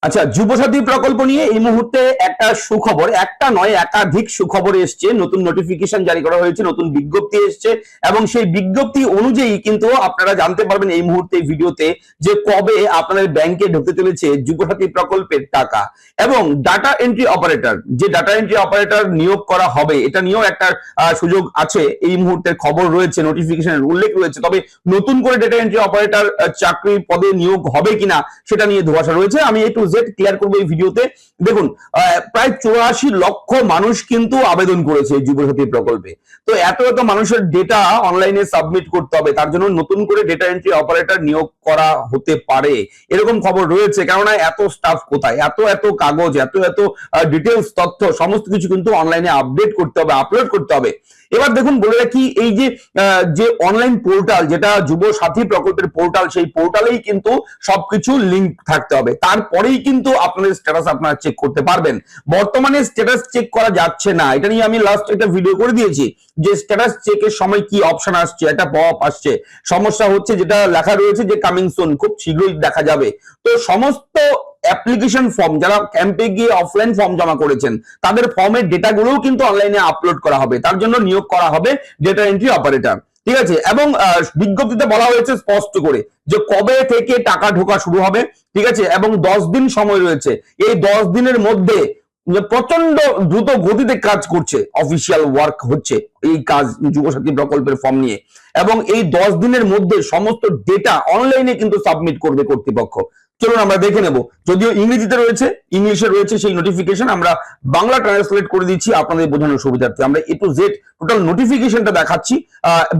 আচ্ছা, যুবসাথী প্রকল্প নিয়ে এই মুহূর্তে একটা সুখবর, একটা নয় একাধিক সুখবর এসছে। নতুন নোটিফিকেশন জারি করা হয়েছে, নতুন বিজ্ঞপ্তি এসছে এবং সেই বিজ্ঞপ্তি অনুযায়ী কিন্তু আপনারা জানতে পারবেন এই মুহূর্তে ভিডিওতে যে কবে আপনাদের ব্যাংকে ঢুকতে চলেছে যুবসাথী প্রকল্পের টাকা। এবং ডাটা এন্ট্রি অপারেটর, যে ডাটা এন্ট্রি অপারেটর নিয়োগ করা হবে, এটা নিয়েও একটা সুযোগ আছে। এই মুহূর্তে খবর রয়েছে, নোটিফিকেশনের উল্লেখ রয়েছে, তবে নতুন করে ডাটা এন্ট্রি অপারেটর চাকরি পদে নিয়োগ হবে কিনা সেটা নিয়ে ধোঁয়াশা রয়েছে। আমি একটু জেড ক্লিয়ার করবো এই ভিডিওতে। দেখুন, প্রায় 84 লক্ষ মানুষ কিন্তু আবেদন করেছে যুবসাথী প্রকল্পে। তো এত এত মানুষের ডেটা অনলাইনে সাবমিট করতে হবে, তার জন্য নতুন করে ডেটা এন্ট্রি অপারেটর নিয়োগ করা হতে পারে, এরকম খবর রয়েছে। কেননা এত স্টাফ কোথায়, এত এত কাগজ, এত এত ডিটেলস তথ্য সমস্ত কিছু কিন্তু অনলাইনে আপডেট করতে হবে, আপলোড করতে হবে। এবার দেখুন, বলে রাখি, এই যে অনলাইন পোর্টাল, যেটা যুব সাথী প্রকল্পের পোর্টাল, সেই পোর্টালেই কিন্তু সবকিছু লিংক থাকতে হবে, তারপরেই কিন্তু আপনাদের স্ট্যাটাস আপনারা চেক করতে পারবেন। বর্তমানে স্ট্যাটাস চেক করা যাচ্ছে না, এটা নিয়ে আমি লাস্ট একটা ভিডিও করে দিয়েছি যে স্ট্যাটাস চেকের সময় কি অপশন আসছে, একটা পপ আপ আসছে, সমস্যা হচ্ছে, যেটা লেখা রয়েছে যে কামিং সুন, খুব শীঘ্রই দেখা যাবে। তো সমস্ত অ্যাপ্লিকেশন ফর্ম, যারা ক্যাম্পে গিয়ে অফলাইন ফর্ম জমা করেছেন, তাদের ফর্মের ডেটাগুলোও কিন্তু অনলাইনে আপলোড করা হবে, তার জন্য নিয়োগ করা হবে ডেটা এন্ট্রি অপারেটর। ঠিক আছে, এবং বিজ্ঞপ্তিতে বলা হয়েছে স্পষ্ট করে যে কবে থেকে টাকা ঢোকা শুরু হবে। ঠিক আছে, এবং 10 দিন সময় রয়েছে। এই 10 দিনের মধ্যে প্রচন্ড দ্রুত গতিতে কাজ করছে, অফিসিয়াল ওয়ার্ক হচ্ছে এই কাজ যুবসাথী প্রকল্পের ফর্ম নিয়ে। এবং এই 10 দিনের মধ্যে সমস্ত ডেটা অনলাইনে কিন্তু সাবমিট করবে কর্তৃপক্ষ। চলুন আমরা দেখে নেব। যদিও ইংরেজিতে রয়েছে, ইংলিশে রয়েছে সেই নোটিফিকেশন, আমরা বাংলা ট্রান্সলেট করে দিচ্ছি আপনাদের বোঝানোর সুবিধার্থে। আমরা এ টু জেড টোটাল নোটিফিকেশনটা দেখাচ্ছি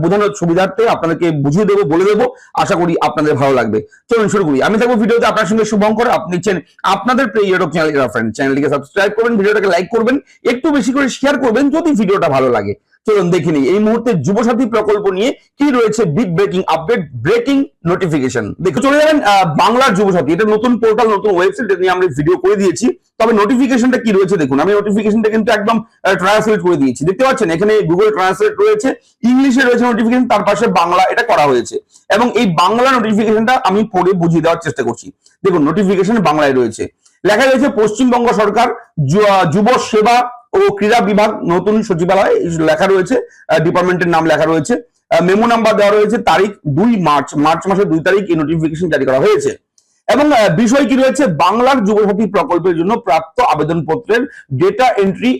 বোঝানোর সুবিধার্থে, আপনাদেরকে বুঝিয়ে দেবো, বলে দেবো। আশা করি আপনাদের ভালো লাগবে। চলুন শুরু করি। আমি থাকবো ভিডিওতে আপনার সঙ্গে শুভঙ্কর। আপনি নিচ্ছেন আপনাদের প্রিয় ইউটিউব চ্যানেল ফ্রেন্ড, চ্যানেলটিকে সাবস্ক্রাইব করবেন, ভিডিওটাকে লাইক করবেন, একটু বেশি করে শেয়ার করবেন যদি ভিডিওটা ভালো লাগে। চলুন দেখে নিই এই মুহূর্তে যুবসাথী প্রকল্প নিয়ে কি রয়েছে big breaking update, breaking notification. দেখে চলে যাবেন বাংলার যুবসাথী, এটা নতুন পোর্টাল, নতুন ওয়েবসাইট, নিয়ে আমরা ভিডিও করে দিয়েছি। তবে নোটিফিকেশনটা কি রয়েছে দেখুন, আমি নোটিফিকেশনটা কিন্তু একদম ট্রান্সলেট করে দিয়েছি। দেখতে পাচ্ছেন এখানে গুগল ট্রান্সলেট রয়েছে, ইংলিশে রয়েছে নোটিফিকেশন, তার পাশে বাংলা এটা করা হয়েছে। এবং এই বাংলা নোটিফিকেশনটা আমি পড়ে বুঝিয়ে দেওয়ার চেষ্টা করছি। দেখুন, নোটিফিকেশন বাংলায় রয়েছে, লেখা রয়েছে পশ্চিমবঙ্গ সরকার যুব সেবা ও ক্রীড়া বিভাগ নতুন সচিবালয় লেখা রয়েছে, ডিপার্টমেন্টের নাম লেখা রয়েছে, মেমো নাম্বার দেওয়া রয়েছে, তারিখ 2 মার্চ, মার্চ মাসের 2 তারিখ এই নোটিফিকেশন জারি করা হয়েছে। এবং বিষয় কি রয়েছে, বাংলার যুবসাথী প্রকল্পের জন্য প্রাপ্ত আবেদনপত্রের ডেটা এন্ট্রি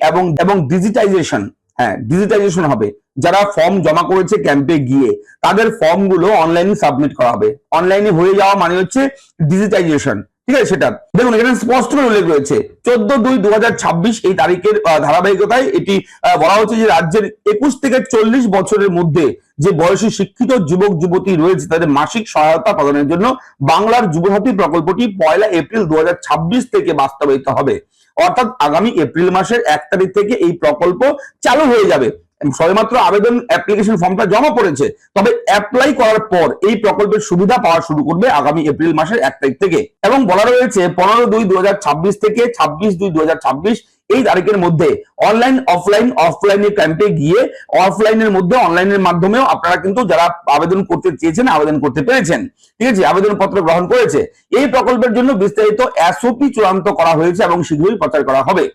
এবং ডিজিটাইজেশন। হ্যাঁ, ডিজিটাইজেশন হবে। যারা ফর্ম জমা করেছে ক্যাম্পে গিয়ে, তাদের ফর্ম গুলো অনলাইনে সাবমিট করা হবে। অনলাইনে হয়ে যাওয়া মানে হচ্ছে ডিজিটাইজেশন। ঠিক আছে, সেটা দেখুন এখানে স্পষ্ট করে উল্লেখ রয়েছে 14/2/2026 এই তারিখের ধারাবাহিকতায় এটি বলা হচ্ছে যে রাজ্যের 21 থেকে 40 বছরের মধ্যে যে বয়সী শিক্ষিত যুবক যুবতী রয়েছে, তাদের মাসিক সহায়তা প্রদানের জন্য বাংলার যুবসাথী প্রকল্পটি 1 এপ্রিল 2026 থেকে বাস্তবায়িত হবে। অর্থাৎ আগামী এপ্রিল মাসের 1 তারিখ থেকে এই প্রকল্প চালু হয়ে যাবে। সবেমাত্র আবেদন অ্যাপ্লিকেশন ফর্মটা জমা পড়েছে, তবে অ্যাপ্লাই করার পর এই প্রকল্পের সুবিধা পাওয়া শুরু করবে আগামী এপ্রিল মাসের 1 তারিখ থেকে। এবং বলা রয়েছে 15/2/2026 থেকে 26/2/2026 এই তারিখের মধ্যে অনলাইন অফলাইনে ক্যাম্পে গিয়ে অফলাইনের মধ্যে অনলাইনের মাধ্যমেও আপনারা কিন্তু যারা আবেদন করতে চেয়েছেন আবেদন করতে পেরেছেন। ঠিক আছে, আবেদনপত্র গ্রহণ করেছে। এই প্রকল্পের জন্য বিস্তারিত এসওপি চূড়ান্ত করা হয়েছে এবং শীঘ্রই প্রচার করা হবে।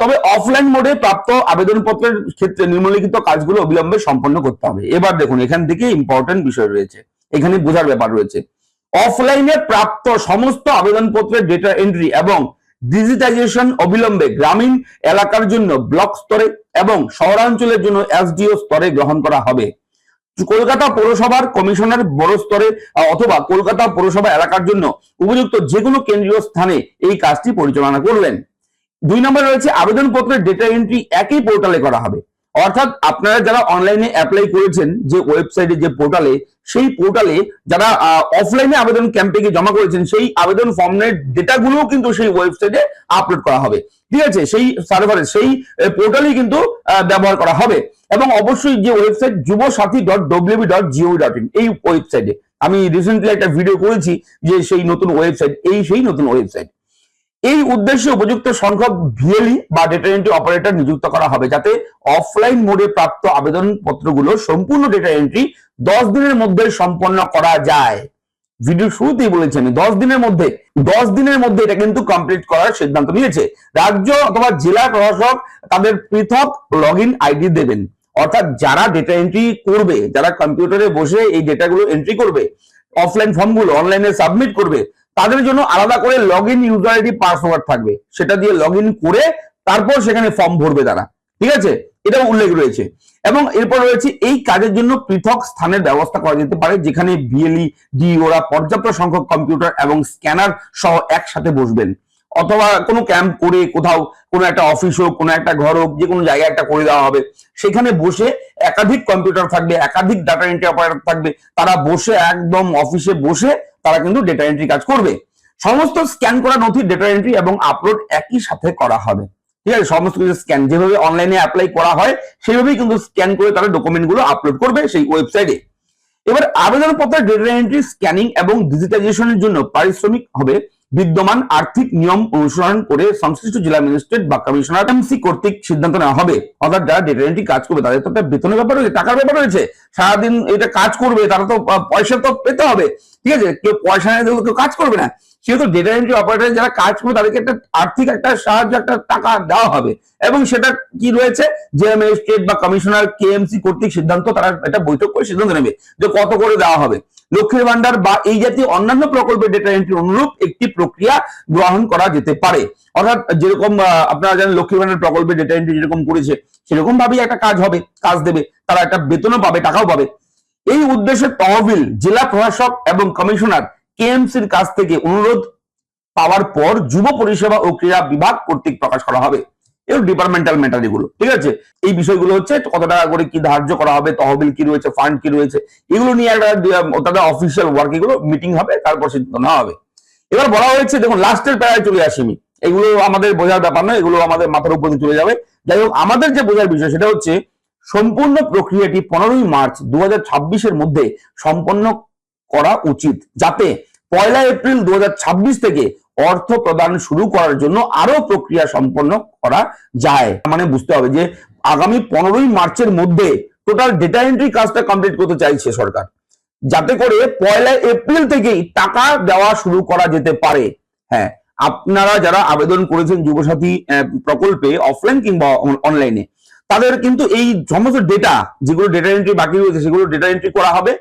তবে অফলাইন মোডে প্রাপ্ত আবেদনপত্রের ক্ষেত্রে নিম্নলিখিত কাজগুলো অবিলম্বে সম্পন্ন করতে হবে। এবার দেখুন, এখান থেকে ইম্পর্টেন্ট বিষয় রয়েছে, এখানে বোঝার ব্যাপার রয়েছে। অফলাইনে প্রাপ্ত সমস্ত আবেদনপত্রের ডেটা এন্ট্রি এবং ডিজিটাইজেশন অবিলম্বে গ্রামীণ এলাকার জন্য ব্লক স্তরে এবং শহরাঞ্চলের জন্য এসডিও স্তরে গ্রহণ করা হবে। কলকাতা পৌরসভার কমিশনার বড় স্তরে অথবা কলকাতা পৌরসভা এলাকার জন্য উপযুক্ত যে কোনো কেন্দ্রীয় স্থানে এই কাজটি পরিচালনা করবেন। 2 নম্বরে রয়েছে আবেদনপত্রের ডেটা এন্ট্রি একই পোর্টালে করা হবে। অর্থাৎ আপনারা যারা অনলাইনে অ্যাপ্লাই করেছেন যে ওয়েবসাইটে, যে পোর্টালে, সেই পোর্টালে যারা অফলাইনে আবেদন ক্যাম্পে গিয়ে জমা করেছেন, সেই আবেদন ফর্মের ডেটাগুলোও কিন্তু সেই ওয়েবসাইটে আপলোড করা হবে। ঠিক আছে, সেই সার্ভারে, সেই পোর্টালেই কিন্তু ব্যবহার করা হবে। এবং অবশ্যই যে ওয়েবসাইট jubosathy.wb.gov.in এই ওয়েবসাইটে আমি রিসেন্টলি একটা ভিডিও করেছি যে সেই নতুন ওয়েবসাইট, সেই নতুন ওয়েবসাইট। এই উদ্দেশ্যে উপযুক্ত সংখ্যক ভিএলই বা ডেটা এন্ট্রি অপারেটর নিযুক্ত করা হবে, যাতে অফলাইন মোডে প্রাপ্ত আবেদনপত্রগুলো সম্পূর্ণ ডেটা এন্ট্রি 10 দিনের মধ্যে সম্পন্ন করা যায়। ভিডিও শুরুতেই বলেছি আমি 10 দিনের মধ্যে এটা কিন্তু কমপ্লিট করার সিদ্ধান্ত নিয়েছে। রাজ্য অথবা জেলা প্রশাসক তাদের পৃথক লগইন আইডি দেবেন, অর্থাৎ যারা ডেটা এন্ট্রি করবে, যারা কম্পিউটারে বসে এই ডেটাগুলো এন্ট্রি করবে, অফলাইন ফর্মগুলো অনলাইনে সাবমিট করবে, তাদের জন্য আলাদা করে লগইন ইউজার আইডি পাসওয়ার্ড থাকবে, সেটা দিয়ে লগইন করে তারপর সেখানে ফর্ম ভরবে তারা। ঠিক আছে, এটাও উল্লেখ রয়েছে। এবং এরপর রয়েছে এই কাজের জন্য পৃথক স্থানের ব্যবস্থা করা যেতে পারে, যেখানে বিএলই ডি ওরা পর্যাপ্ত সংখ্যক কম্পিউটার এবং স্ক্যানার সহ একসাথে বসবেন, অথবা কোনো ক্যাম্প করে কোথাও কোনো একটা অফিস হোক, কোনো একটা ঘর হোক, যে কোনো জায়গায় একটা করে দেওয়া হবে, সেখানে বসে একাধিক কম্পিউটার থাকবে, একাধিক ডাটা এন্ট্রি অপারেটর থাকবে, তারা বসে একদম অফিসে বসে তারা কিন্তু ডেটা এন্ট্রি কাজ করবে। সমস্ত স্ক্যান করা নথি ডেটা এন্ট্রি এবং আপলোড একই সাথে করা হবে। ঠিক আছে, সমস্ত কিছু স্ক্যান যেভাবে অনলাইনে অ্যাপ্লাই করা হয় সেইভাবেই কিন্তু স্ক্যান করে তারা ডকুমেন্ট গুলো আপলোড করবে সেই ওয়েবসাইটে। এবার আবেদনপত্রের ডেটা এন্ট্রি, স্ক্যানিং এবং ডিজিটাইজেশনের জন্য পারিশ্রমিক হবে বিদ্যমান আর্থিক নিয়ম অনুসরণ করে সংশ্লিষ্ট জেলা ম্যাজিস্ট্রেট বা কমিশনার এমসি কর্তৃক সিদ্ধান্ত নেওয়া হবে। অর্থাৎ যারা ডেটা এন্ট্রি কাজ করবে তাদের তো একটা বেতনের ব্যাপার রয়েছে, টাকার ব্যাপার রয়েছে, সারাদিন এটা কাজ করবে, তারা তো পয়সা তো পেতে হবে। ঠিক আছে, কেউ পয়সা না দিলে কেউ কাজ করবে না, সেহেতু ডেটা এন্ট্রি অপারেটর যারা কাজ করবে তাদেরকে একটা আর্থিক একটা সাহায্য, একটা টাকা দেওয়া হবে। এবং সেটা কি রয়েছে, জেলা ম্যাজিস্ট্রেট বা কমিশনার কেএমসি কর্তৃক সিদ্ধান্ত, তারা একটা বৈঠক করে সিদ্ধান্ত নেবে যে কত করে দেওয়া হবে। লক্ষ্মীর ভান্ডার বা এই জাতীয় অন্যান্য প্রকল্পের ডেটা এন্ট্রি অনুরূপ একটি প্রক্রিয়া গ্রহণ করা যেতে পারে। অর্থাৎ যেরকম আপনারা জানেন লক্ষ্মীর ভান্ডার প্রকল্পে ডেটা এন্ট্রি যেরকম করেছে সেরকম ভাবেই একটা কাজ হবে, কাজ দেবে, তারা একটা বেতনও পাবে, টাকাও পাবে। এই উদ্দেশ্যে তহবিল জেলা প্রশাসক এবং কমিশনার কেএমসির কাছ থেকে অনুরোধ পাওয়ার পর যুব পরিষেবা ও ক্রীড়া বিভাগ কর্তৃক প্রকাশ করা হবে। এর ডিপার্টমেন্টাল ম্যাটার এগুলো। ঠিক আছে, এই বিষয়গুলো হচ্ছে কত টাকা করে কি ধার্য করা হবে, তহবিল কি রয়েছে, ফান্ড কি রয়েছে, এগুলো নিয়ে একটা তাদের অফিসিয়াল ওয়ার্ক এগুলো মিটিং হবে, তারপর সিদ্ধান্ত নেওয়া হবে। এবার বলা হয়েছে, দেখুন লাস্টের প্যারায় চলে আসি আমি, এগুলো আমাদের বোঝার ব্যাপার নয়, এগুলো আমাদের মাথার উপর চলে যাবে। যাই হোক, আমাদের যে বোঝার বিষয় সেটা হচ্ছে সম্পূর্ণ প্রক্রিয়াটি 15ই মার্চ 2026-এর মধ্যে সম্পন্ন করা উচিত, যাতে 1 এপ্রিল 2026 থেকে অর্থ প্রদান শুরু করার জন্য আরো প্রক্রিয়া সম্পন্ন করা যায়। মানে বুঝতে হবে যে আগামী 15ই মার্চের মধ্যে টোটাল ডেটা এন্ট্রি কাজটা কমপ্লিট করতে চাইছে সরকার, যাতে করে 1 এপ্রিল থেকেই টাকা দেওয়া শুরু করা যেতে পারে। হ্যাঁ, আপনারা যারা আবেদন করেছেন যুবসাথী প্রকল্পে অফলাইন কিংবা অনলাইনে, তাদের কিন্তু এই সমস্ত ডেটা যেগুলো ডেটা এন্ট্রি বাকি রয়েছে সেগুলো ডেটা এন্ট্রি করা হবে,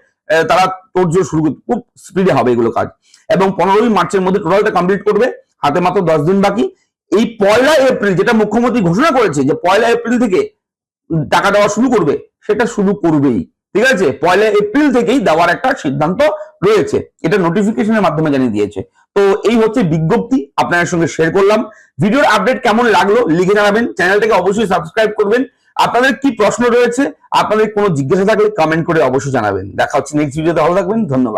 তারা তোড়জোড় শুরু করতে খুব স্পিডে হবে এগুলো কাজ। এবং 15ই মার্চের মধ্যে টোটালটা কমপ্লিট করবে, হাতে মাত্র 10 দিন বাকি। এই 1 এপ্রিল যেটা মুখ্যমন্ত্রী ঘোষণা করেছে যে 1 এপ্রিল থেকে টাকা দেওয়া শুরু করবে, সেটা শুরু করবেই। ঠিক আছে, 1 এপ্রিল থেকেই দেওয়ার একটা সিদ্ধান্ত রয়েছে, এটা নোটিফিকেশনের মাধ্যমে জানিয়ে দিয়েছে। তো এই হচ্ছে বিজ্ঞপ্তি, আপনাদের সঙ্গে শেয়ার করলাম। ভিডিওর আপডেট কেমন লাগলো লিখে জানাবেন, চ্যানেলটাকে অবশ্যই সাবস্ক্রাইব করবেন। আপনাদের কি প্রশ্ন রয়েছে, আপনাদের কোনো জিজ্ঞাসা থাকলে কমেন্ট করে অবশ্যই জানাবেন। দেখা হচ্ছে নেক্সট ভিডিওতে, ভালো থাকবেন, ধন্যবাদ।